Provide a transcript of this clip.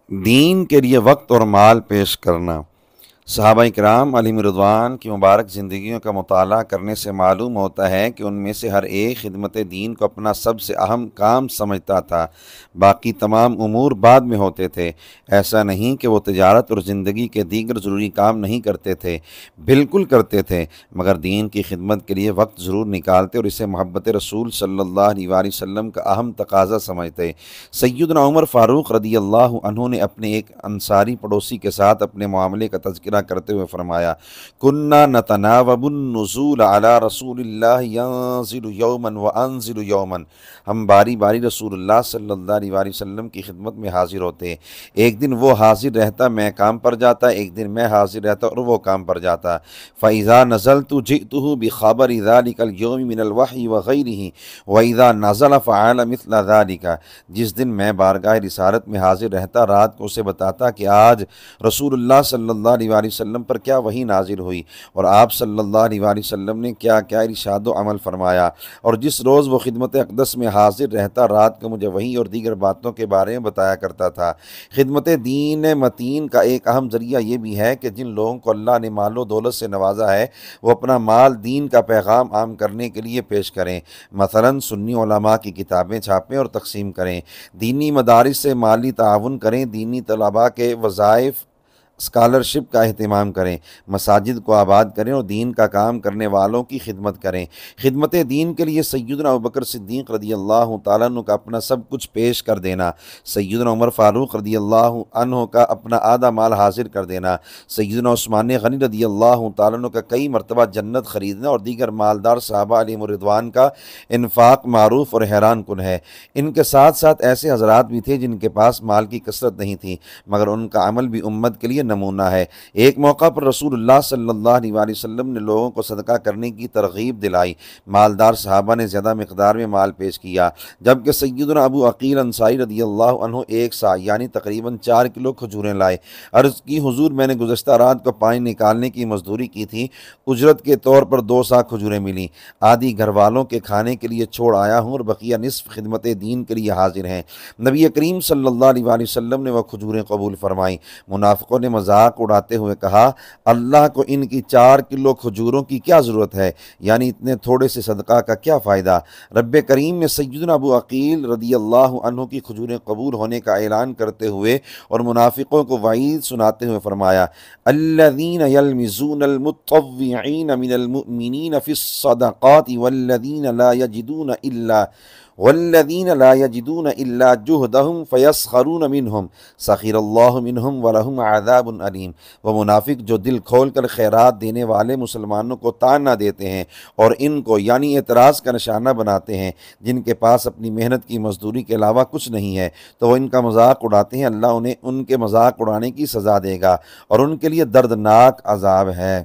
دین کے لیے وقت اور مال پیش کرنا۔ صحابہ کرام علیہم رضوان کی مبارک زندگیوں کا مطالعہ کرنے سے معلوم ہوتا ہے کہ ان میں سے ہر ایک خدمت دین کو اپنا سب سے اہم کام سمجھتا تھا، باقی تمام امور بعد میں ہوتے تھے۔ ایسا نہیں کہ وہ تجارت اور زندگی کے دیگر ضروری کام نہیں کرتے تھے، بالکل کرتے تھے، مگر دین کی خدمت کے لیے وقت ضرور نکالتے اور اسے محبت رسول صلی اللہ علیہ وآلہ وسلم کا اہم تقاضا سمجھتے۔ سیدنا عمر فاروق رضی اللہ عنہ نے اپنے ایک انصاری پڑوسی کے ساتھ اپنے معاملے کا تذکرہ کرتے ہوئے فرمایا، کننا نتناوب النزول علی رسول اللہ ینزل یوما وانزل یوما، ہم باری باری رسول اللہ صلی اللہ علیہ وآلہ وسلم کی خدمت میں حاضر ہوتے، ایک دن وہ حاضر رہتا میں کام پر جاتا، ایک دن میں حاضر رہتا اور وہ کام پر جاتا۔ فَإِذَا نَزَلْتُ جِئْتُهُ بِخَبَرِ ذَلِكَ الْيَوْمِ مِنَ الْوَحْيِ وَغَيْرِهِ وَإِذَا نَزَلَ فَعَلَ مِثْلَ ذَلِكَ، جس دن میں بارگاہ رسالت میں حاضر رہتا رات کو اسے بتاتا کہ آج رسول اللہ صلی اللہ علیہ وآلہ وسلم پر کیا وحی نازل ہوئی اور آپ صلی اللہ علیہ وآلہ وسلم نے کیا کیا ارشاد و عمل فرمایا، اور جس روز وہ خدمت اقدس میں حاضر رہتا رات کو مجھے وحی اور دیگر باتوں کے بارے میں بتایا کرتا تھا۔ خدمت دین متین کا ایک اہم ذریعہ یہ بھی ہے کہ جن لوگوں کو اللہ نے مال و دولت سے نوازا ہے وہ اپنا مال دین کا پیغام عام کرنے کے لیے پیش کریں، مثلا سنی علماء کی کتابیں چھاپیں اور تقسیم کریں، دینی مدارس سے مالی تعاون کریں، دینی طلباء کے وظائف اسکالرشپ کا اہتمام کریں، مساجد کو آباد کریں اور دین کا کام کرنے والوں کی خدمت کریں۔ خدمت دین کے لیے سیدنا ابوبکر صدیق رضی اللہ تعالیٰ عنہ کا اپنا سب کچھ پیش کر دینا، سیدنا عمر فاروق رضی اللہ عنہ کا اپنا آدھا مال حاضر کر دینا، سیدنا عثمان غنی رضی اللہ تعالیٰ عنہ کا کئی مرتبہ جنت خریدنا اور دیگر مالدار صحابہ علیہم الرضوان کا انفاق معروف اور حیران کن ہے۔ ان کے ساتھ ساتھ ایسے حضرات بھی تھے جن کے پاس مال کی کثرت نہیں تھی مگر ان کا عمل بھی امت کے لیے نمونہ ہے۔ ایک موقع پر رسول اللہ صلی اللہ علیہ وآلہ وسلم نے لوگوں کو صدقہ کرنے کی ترغیب دلائی، مالدار صحابہ نے زیادہ مقدار میں مال پیش کیا، جبکہ سیدنا ابو عقیل انصاری رضی اللہ عنہ ایک سا یعنی تقریباً 4 کلو کھجوریں لائے۔ عرض کی حضور میں نے گزشتہ رات کو پانی نکالنے کی مزدوری کی تھی، اجرت کے طور پر 2 سا کھجوریں ملیں، آدھی گھر والوں کے کھانے کے لیے چھوڑ آیا ہوں اور بقیہ نصف خدمت دین کے لیے حاضر ہیں۔ نبی کریم صلی اللہ علیہ وآلہ وسلم نے وہ کھجوریں قبول فرمائیں۔ منافقوں نے مذاق اڑاتے ہوئے کہا، اللہ کو ان کی 4 کلو کھجوروں کی کیا ضرورت ہے، یعنی اتنے تھوڑے سے صدقہ کا کیا فائدہ۔ رب کریم نے سیدنا ابو عقیل رضی اللہ عنہ کی کھجوریں قبول ہونے کا اعلان کرتے ہوئے اور منافقوں کو وعید سناتے ہوئے فرمایا، الذین یلمزون المتطوعین من المؤمنین فی الصدقات والذین لا یجدون الا جہدہم فیسخرون منہم سخر اللہ منہم ولہم عذاب علیم۔ وہ منافق جو دل کھول کر خیرات دینے والے مسلمانوں کو طعنہ دیتے ہیں اور ان کو یعنی اعتراض کا نشانہ بناتے ہیں، جن کے پاس اپنی محنت کی مزدوری کے علاوہ کچھ نہیں ہے، تو وہ ان کا مذاق اڑاتے ہیں، اللہ انہیں ان کے مذاق اڑانے کی سزا دے گا اور ان کے لیے دردناک عذاب ہے۔